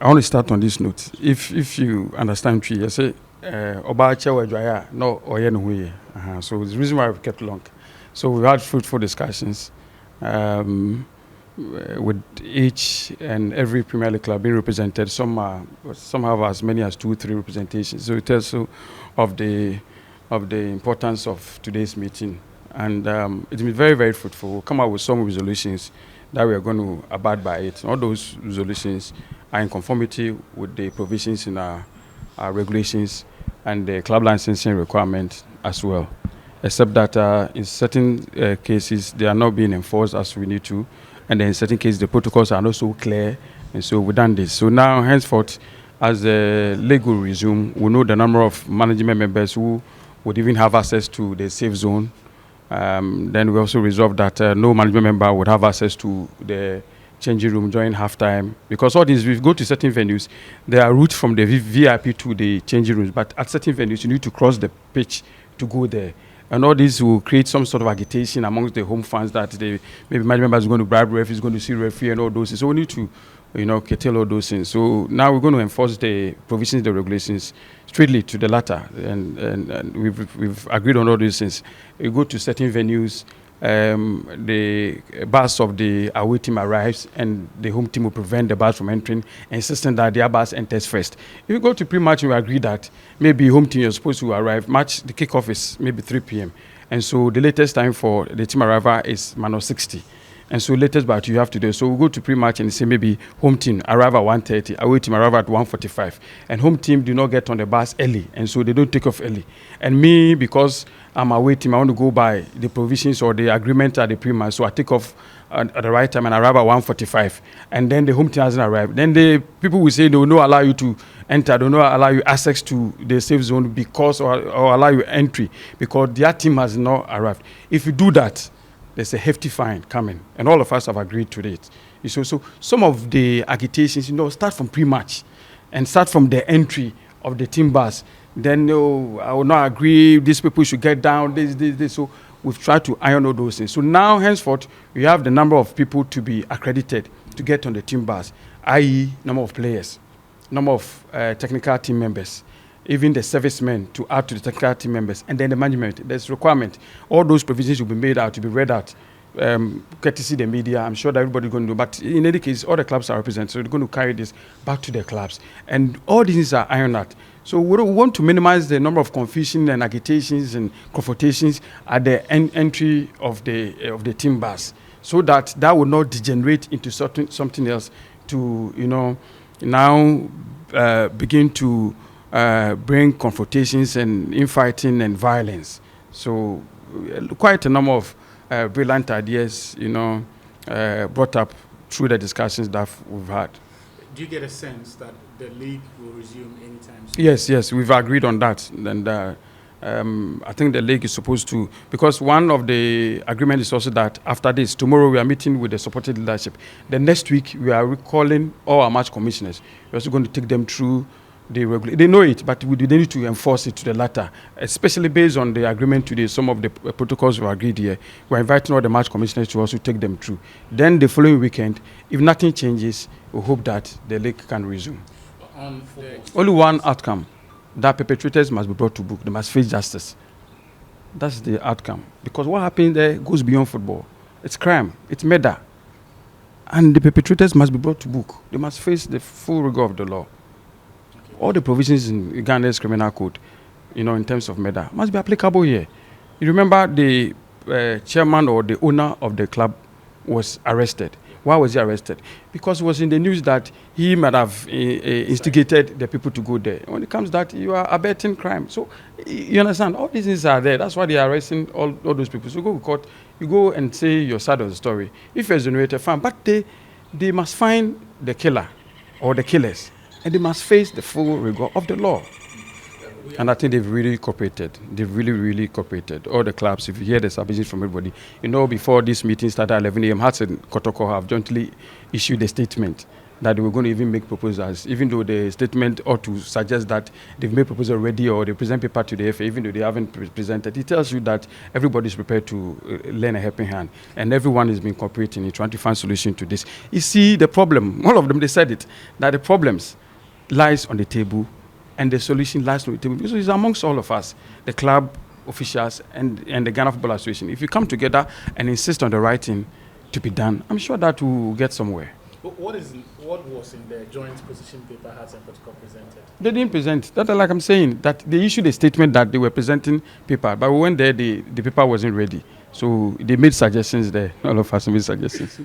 I want to start on this note. If you understand, I say, Oba Chewa Dwaya, no, Oyenuwe. So the reason why we kept long. So we had fruitful discussions with each and every Premier League club being represented. Some have as many as 2-3 representations. So it tells you of the importance of today's meeting. And it's been very, very fruitful. We'll come out with some resolutions that we are going to abide by it. All those resolutions are in conformity with the provisions in our regulations and the club licensing requirement as well, except that in certain cases they are not being enforced as we need to, and then in certain cases the protocols are not so clear, and so we've done this. So now, henceforth, as the league will resume, we know the number of management members who would even have access to the safe zone. Then we also resolved that no management member would have access to the changing room during halftime, because all these, we go to certain venues, there are routes from the VIP to the changing rooms, but at certain venues you need to cross the pitch to go there. And all this will create some sort of agitation amongst the home fans that maybe management members are going to bribe referees, going to see referee and all those things. So we need to, curtail all those things. So now we're going to enforce the provisions, the regulations strictly to the latter, and we've agreed on all these things. We go to certain venues. The bus of the away team arrives and the home team will prevent the bus from entering, insisting that their bus enters first. If you go to pre-match, we agree that maybe home team is supposed to arrive. Match, the kickoff is maybe 3 p.m. And so the latest time for the team arrival is -60. And so latest but you have to do. So we go to pre-match and say maybe home team arrive at 1:30, away team arrive at 1:45. And home team do not get on the bus early, and so they don't take off early. And me, because I'm away team, I want to go by the provisions or the agreement at the pre-match, so I take off at the right time and arrive at 1:45. And then the home team hasn't arrived. Then the people will say they will not allow you to enter, they will not allow you access to the safe zone because or allow you entry because their team has not arrived. If you do that, there's a hefty fine coming, and all of us have agreed to it. So some of the agitations, start from pre-match and start from the entry of the team bus. Then, I will not agree, these people should get down, this. So we've tried to iron all those things. So now, henceforth, we have the number of people to be accredited to get on the team bus, i.e. number of players, number of technical team members, even the servicemen to add to the technical team members, and then the management. There's requirement. All those provisions will be made out, to be read out, courtesy the media. I'm sure that everybody's going to do. But in any case, all the clubs are represented, so they're going to carry this back to their clubs. And all these things are ironed out. So we want to minimize the number of confusion and agitations and confrontations at the entry of the team bus, so that will not degenerate into something else to, now begin to bring confrontations and infighting and violence. So quite a number of brilliant ideas, brought up through the discussions that we've had. Do you get a sense that the league will resume anytime soon? Yes, we've agreed on that. And I think the league is supposed to, because one of the agreement is also that after this, tomorrow we are meeting with the supported leadership. The next week we are recalling all our match commissioners. We're also going to take them through the regulation. They know it, but they need to enforce it to the latter, especially based on the agreement today. Some of the protocols we agreed here, we're inviting all the match commissioners to also take them through. Then the following weekend, if nothing changes, we hope that the league can resume. Only one outcome, that perpetrators must be brought to book. They must face justice. That's the outcome. Because what happened there goes beyond football. It's crime. It's murder. And the perpetrators must be brought to book. They must face the full rigor of the law. All the provisions in Uganda's criminal code, in terms of murder, must be applicable here. You remember the chairman or the owner of the club was arrested. Why was he arrested? Because it was in the news that he might have instigated the people to go there. When it comes to that, you are abetting crime. So, you understand, all these things are there. That's why they are arresting all those people. So you go to court, you go and say your side of the story. If you're exonerated, fine. But they must find the killer or the killers. And they must face the full rigor of the law. And I think they've really cooperated. They've really, really cooperated. All the clubs, if you hear the submissions from everybody, before this meeting started at 11 a.m., Hearts and Kotoko have jointly issued a statement that they were going to even make proposals, even though the statement ought to suggest that they've made proposal already or they present paper to the FA, even though they haven't presented. It tells you that everybody is prepared to lend a helping hand, and everyone has been cooperating in trying to find solution to this. You see, the problem, all of them, they said it, that the problems lies on the table and the solution lies on the table. So it's amongst all of us, the club, officials, and the Ghana Football Association. If you come together and insist on the right thing to be done, I'm sure that will get somewhere. What was in the joint position paper Hearts and Kotoko presented? They didn't present. That, like I'm saying, that they issued a statement that they were presenting paper, but we went there, the paper wasn't ready. So they made suggestions there. All of us made suggestions.